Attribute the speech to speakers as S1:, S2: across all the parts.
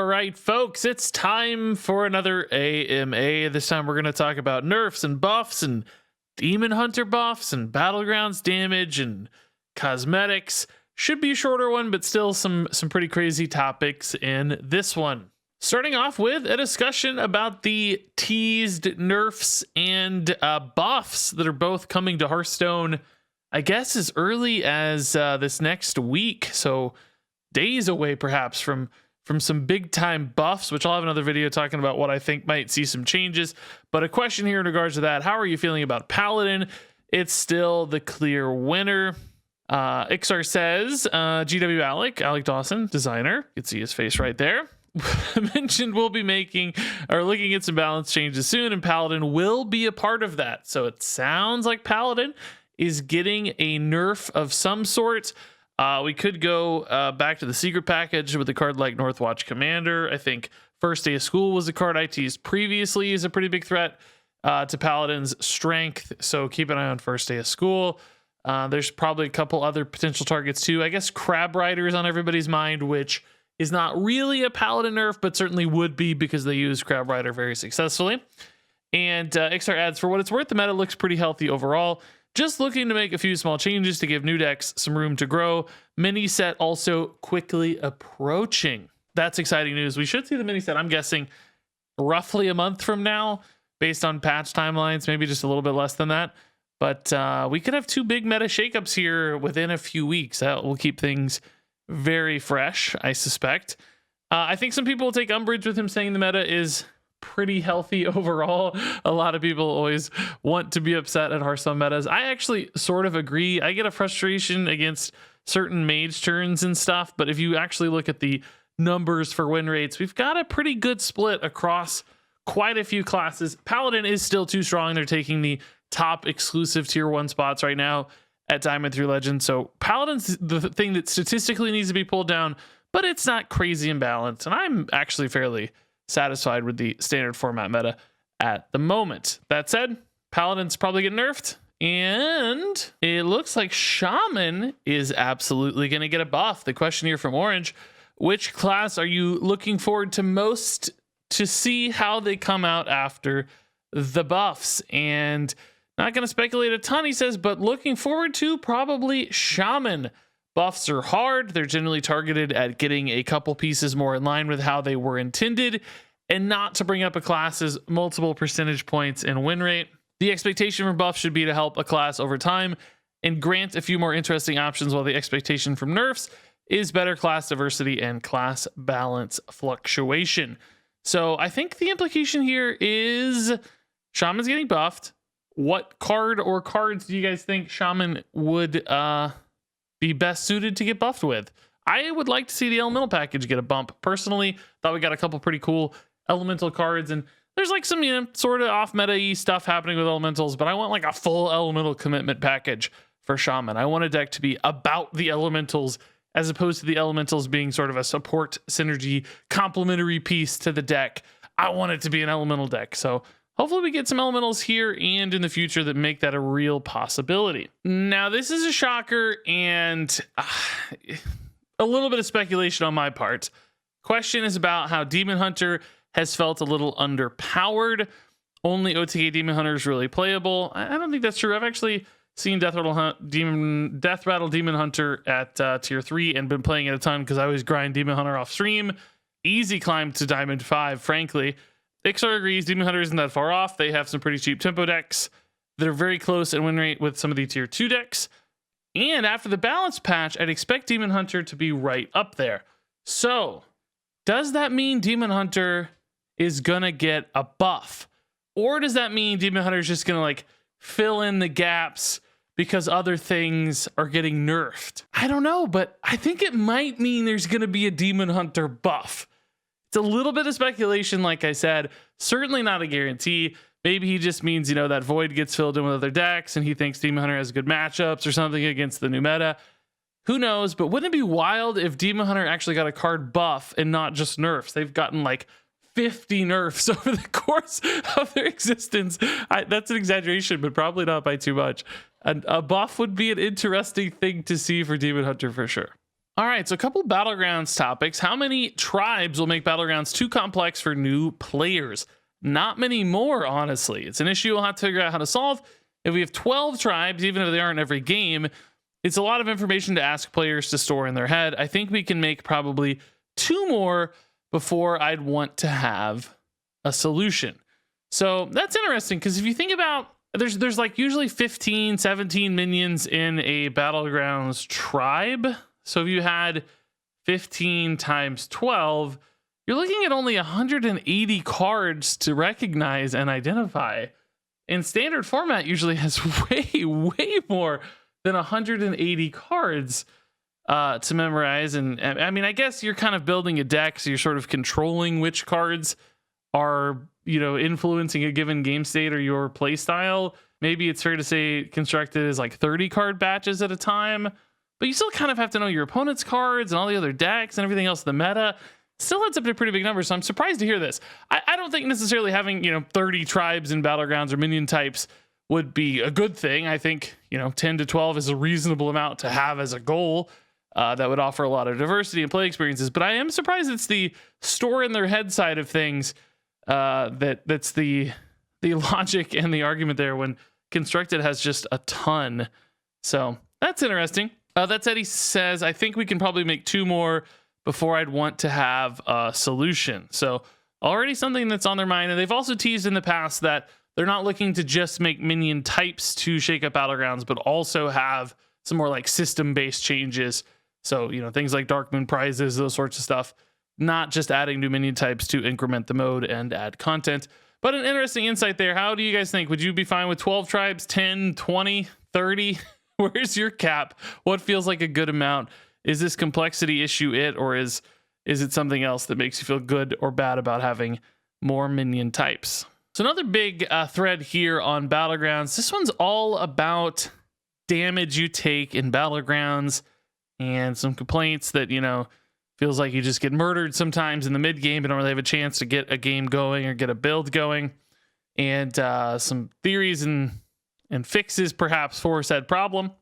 S1: All right, folks, it's time for another AMA. This time we're going to talk about nerfs and buffs and Demon Hunter buffs and Battlegrounds damage and cosmetics. Should be a shorter one, but still some pretty crazy topics in this one. Starting off with a discussion about the teased nerfs and buffs that are both coming to Hearthstone, I guess as early as this next week. So days away perhaps from some big time buffs, which I'll have another video talking about what I think might see some changes. But a question here in regards to that: how are you feeling about Paladin? It's still the clear winner. Iksar says, GW Alec Dawson, designer, you can see his face right there, mentioned we'll be making or looking at some balance changes soon, and Paladin will be a part of that. So it sounds like Paladin is getting a nerf of some sort. We could go back to the secret package with a card like Northwatch Commander. I think First Day of School was a card I teased previously is a pretty big threat to Paladin's strength. So keep an eye on First Day of School. There's probably a couple other potential targets too. I guess Crab Rider is on everybody's mind, which is not really a Paladin nerf, but certainly would be because they use Crab Rider very successfully. And Iksar adds, for what it's worth, the meta looks pretty healthy overall. Just looking to make a few small changes to give new decks some room to grow. Mini set also quickly approaching. That's exciting news. We should see the mini set, I'm guessing, roughly a month from now, based on patch timelines, maybe just a little bit less than that. But we could have two big meta shakeups here within a few weeks. That will keep things very fresh, I suspect. I think some people will take umbrage with him saying the meta is pretty healthy overall. A lot of people always want to be upset at Hearthstone metas. I actually sort of agree. I get a frustration against certain mage turns and stuff, but if you actually look at the numbers for win rates, we've got a pretty good split across quite a few classes. Paladin is still too strong. They're taking the top exclusive tier 1 spots right now at Diamond through Legend. So Paladin's the thing that statistically needs to be pulled down, but it's not crazy imbalanced. And I'm actually fairly satisfied with the standard format meta at the moment. That said, Paladin's probably getting nerfed, and it looks like Shaman is absolutely going to get a buff. The question here from Orange: which class are you looking forward to most to see how they come out after the buffs? And not going to speculate a ton, he says, but looking forward to probably Shaman. Buffs are hard. They're generally targeted at getting a couple pieces more in line with how they were intended, and not to bring up a class's multiple percentage points in win rate. The expectation from buffs should be to help a class over time and grant a few more interesting options, while the expectation from nerfs is better class diversity and class balance fluctuation. So I think the implication here is Shaman's getting buffed. What card or cards do you guys think Shaman would be best suited to get buffed with? I would like to see the elemental package get a bump. Personally, thought we got a couple pretty cool elemental cards, and there's like some, sort of off meta-y stuff happening with elementals, but I want like a full elemental commitment package for Shaman. I want a deck to be about the elementals as opposed to the elementals being sort of a support synergy complementary piece to the deck. I want it to be an elemental deck. So hopefully we get some elementals here and in the future that make that a real possibility. Now, this is a shocker and a little bit of speculation on my part. Question is about how Demon Hunter has felt a little underpowered. Only OTK Demon Hunter is really playable. I don't think that's true. I've actually seen Death Rattle Demon Hunter at tier 3 and been playing it a ton because I always grind Demon Hunter off stream. Easy climb to Diamond 5, frankly. Iksar agrees Demon Hunter isn't that far off. They have some pretty cheap tempo decks that are very close in win rate with some of the tier 2 decks. And after the balance patch, I'd expect Demon Hunter to be right up there. So, does that mean Demon Hunter is gonna get a buff? Or does that mean Demon Hunter is just gonna like fill in the gaps because other things are getting nerfed? I don't know, but I think it might mean there's gonna be a Demon Hunter buff. It's a little bit of speculation, like I said, certainly not a guarantee. Maybe he just means, that void gets filled in with other decks and he thinks Demon Hunter has good matchups or something against the new meta. Who knows? But wouldn't it be wild if Demon Hunter actually got a card buff and not just nerfs? They've gotten like 50 nerfs over the course of their existence. That's an exaggeration, but probably not by too much. A buff would be an interesting thing to see for Demon Hunter for sure. All right, so a couple Battlegrounds topics. How many tribes will make Battlegrounds too complex for new players? Not many more, honestly. It's an issue we'll have to figure out how to solve. If we have 12 tribes, even if they aren't every game, it's a lot of information to ask players to store in their head. I think we can make probably 2 more before I'd want to have a solution. So that's interesting, because if you think about, there's like usually 15, 17 minions in a Battlegrounds tribe. So if you had 15 times 12, you're looking at only 180 cards to recognize and identify. And standard format usually has way more than 180 cards to memorize. And I mean, I guess you're kind of building a deck, so you're sort of controlling which cards are, influencing a given game state or your play style. Maybe it's fair to say constructed as like 30 card batches at a time, but you still kind of have to know your opponent's cards and all the other decks and everything else in the meta. Still adds up to pretty big numbers, so I'm surprised to hear this. I don't think necessarily having 30 tribes in Battlegrounds or minion types would be a good thing. I think 10 to 12 is a reasonable amount to have as a goal that would offer a lot of diversity and play experiences. But I am surprised it's the store in their head side of things that's the logic and the argument there, when constructed has just a ton. So that's interesting. That said, he says, I think we can probably make 2 more before I'd want to have a solution. So already something that's on their mind. And they've also teased in the past that they're not looking to just make minion types to shake up Battlegrounds, but also have some more like system-based changes. So, things like Dark Moon prizes, those sorts of stuff, not just adding new minion types to increment the mode and add content. But an interesting insight there. How do you guys think? Would you be fine with 12 tribes, 10, 20, 30? Where's your cap? What feels like a good amount? Is this complexity issue it, or is it something else that makes you feel good or bad about having more minion types? So another big thread here on Battlegrounds. This one's all about damage you take in Battlegrounds and some complaints that, feels like you just get murdered sometimes in the mid game and don't really have a chance to get a game going or get a build going. And some theories and fixes perhaps for said problem.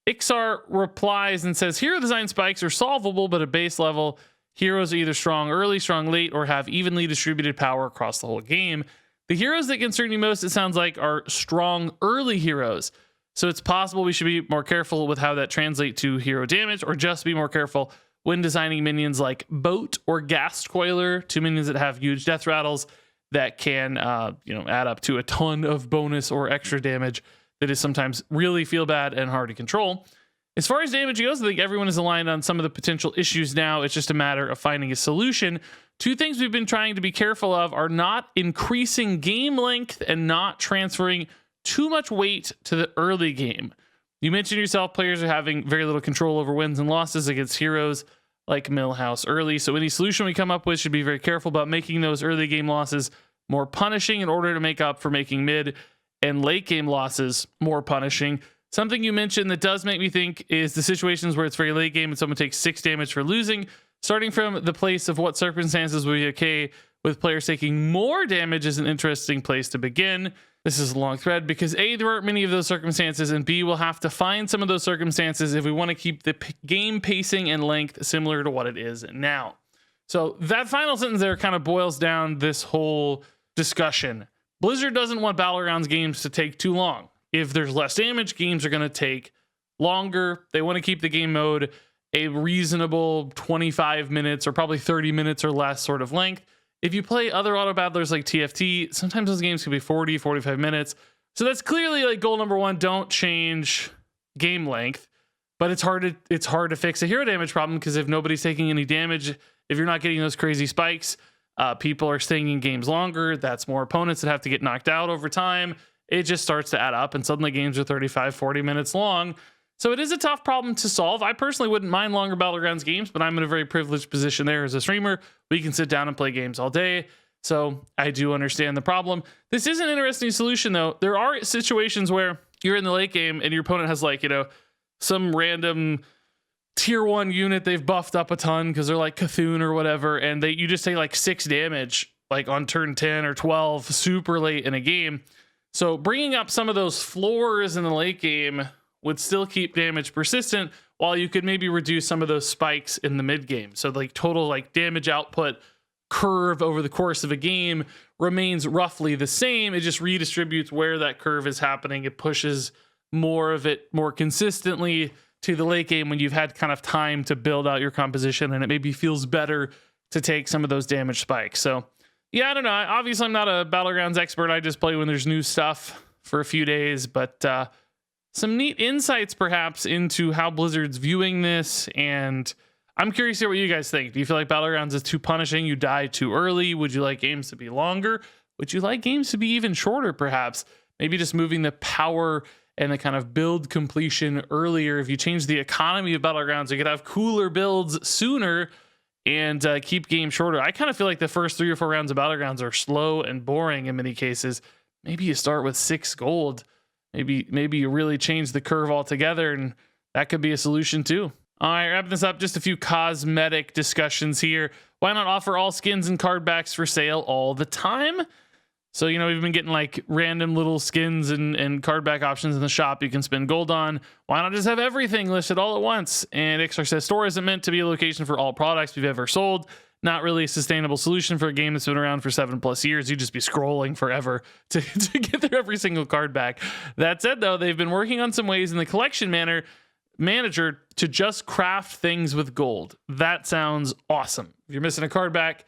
S1: Iksar replies and says, hero design spikes are solvable, but at base level, heroes are either strong early, strong late, or have evenly distributed power across the whole game. The heroes that concern you most, it sounds like, are strong early heroes. So it's possible we should be more careful with how that translates to hero damage, or just be more careful when designing minions like Boat or Gas Coiler, 2 minions that have huge death rattles that can add up to a ton of bonus or extra damage that is sometimes really feel bad and hard to control. As far as damage goes, I think everyone is aligned on some of the potential issues now. It's just a matter of finding a solution. 2 things we've been trying to be careful of are not increasing game length and not transferring too much weight to the early game. You mentioned yourself, players are having very little control over wins and losses against heroes like Millhouse early. So any solution we come up with should be very careful about making those early game losses more punishing in order to make up for making mid and late game losses more punishing. Something you mentioned that does make me think is the situations where it's very late game and someone takes 6 damage for losing. Starting from the place of what circumstances would be okay with players taking more damage is an interesting place to begin. This is a long thread because A, there aren't many of those circumstances, and B, we'll have to find some of those circumstances if we want to keep the game pacing and length similar to what it is now. So that final sentence there kind of boils down this whole discussion. Blizzard doesn't want Battlegrounds games to take too long. If there's less damage, games are going to take longer. They want to keep the game mode a reasonable 25 minutes or probably 30 minutes or less sort of length. If you play other auto battlers like TFT, sometimes those games can be 40, 45 minutes. So that's clearly like goal number 1. Don't change game length. But it's hard to fix a hero damage problem, because if nobody's taking any damage, if you're not getting those crazy spikes, people are staying in games longer. That's more opponents that have to get knocked out over time. It just starts to add up, and suddenly games are 35, 40 minutes long. So it is a tough problem to solve. I personally wouldn't mind longer Battlegrounds games, but I'm in a very privileged position there as a streamer. We can sit down and play games all day. So I do understand the problem. This is an interesting solution, though. There are situations where you're in the late game and your opponent has some random tier 1 unit they've buffed up a ton because they're like Cthulhu or whatever, and you just take 6 damage on turn 10 or 12 super late in a game. So bringing up some of those floors in the late game would still keep damage persistent while you could maybe reduce some of those spikes in the mid game. So like total like damage output curve over the course of a game remains roughly the same. It just redistributes where that curve is happening. It pushes more of it more consistently to the late game when you've had kind of time to build out your composition, and it maybe feels better to take some of those damage spikes. So yeah, I don't know. Obviously, I'm not a Battlegrounds expert. I just play when there's new stuff for a few days, but some neat insights perhaps into how Blizzard's viewing this, and I'm curious to hear what you guys think. Do you feel like Battlegrounds is too punishing? You die too early? Would you like games to be longer? Would you like games to be even shorter, perhaps? Maybe just moving the power and the kind of build completion earlier. If you change the economy of Battlegrounds, you could have cooler builds sooner and keep games shorter. I kind of feel like the first 3 or 4 rounds of Battlegrounds are slow and boring in many cases. Maybe you start with 6 gold. Maybe you really change the curve altogether, and that could be a solution too. All right, wrapping this up, just a few cosmetic discussions here. Why not offer all skins and card backs for sale all the time? So, you know, we've been getting like random little skins and card back options in the shop you can spend gold on. Why not just have everything listed all at once? And Iksar says, store isn't meant to be a location for all products we've ever sold. Not really a sustainable solution for a game that's been around for 7+ years. You'd just be scrolling forever to get through every single card back. That said, though, they've been working on some ways in the collection manager to just craft things with gold. That sounds awesome. If you're missing a card back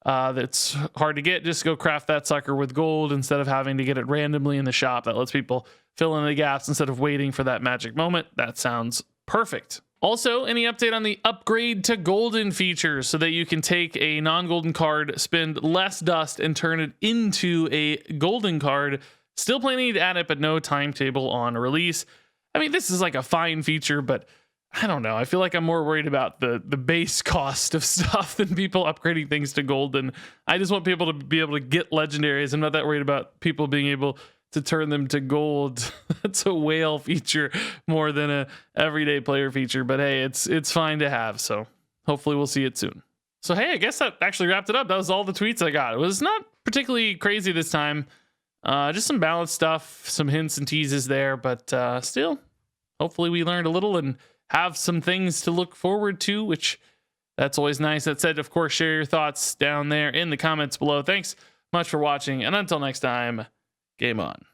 S1: that's hard to get, just go craft that sucker with gold instead of having to get it randomly in the shop. That lets people fill in the gaps instead of waiting for that magic moment. That sounds perfect. Also, any update on the upgrade to golden features so that you can take a non-golden card, spend less dust, and turn it into a golden card? Still planning to add it, but no timetable on release. I mean, this is like a fine feature, but I don't know. I feel like I'm more worried about the base cost of stuff than people upgrading things to golden. I just want people to be able to get legendaries. I'm not that worried about people being able to turn them to gold. That's a whale feature more than a everyday player feature, but hey, it's fine to have. So hopefully we'll see it soon. So hey, I guess that actually wrapped it up. That was all the tweets I got. It was not particularly crazy this time. Just some balanced stuff, some hints and teases there, but still, hopefully we learned a little and have some things to look forward to, which that's always nice. That said, of course, share your thoughts down there in the comments below. Thanks much for watching, and until next time, game on.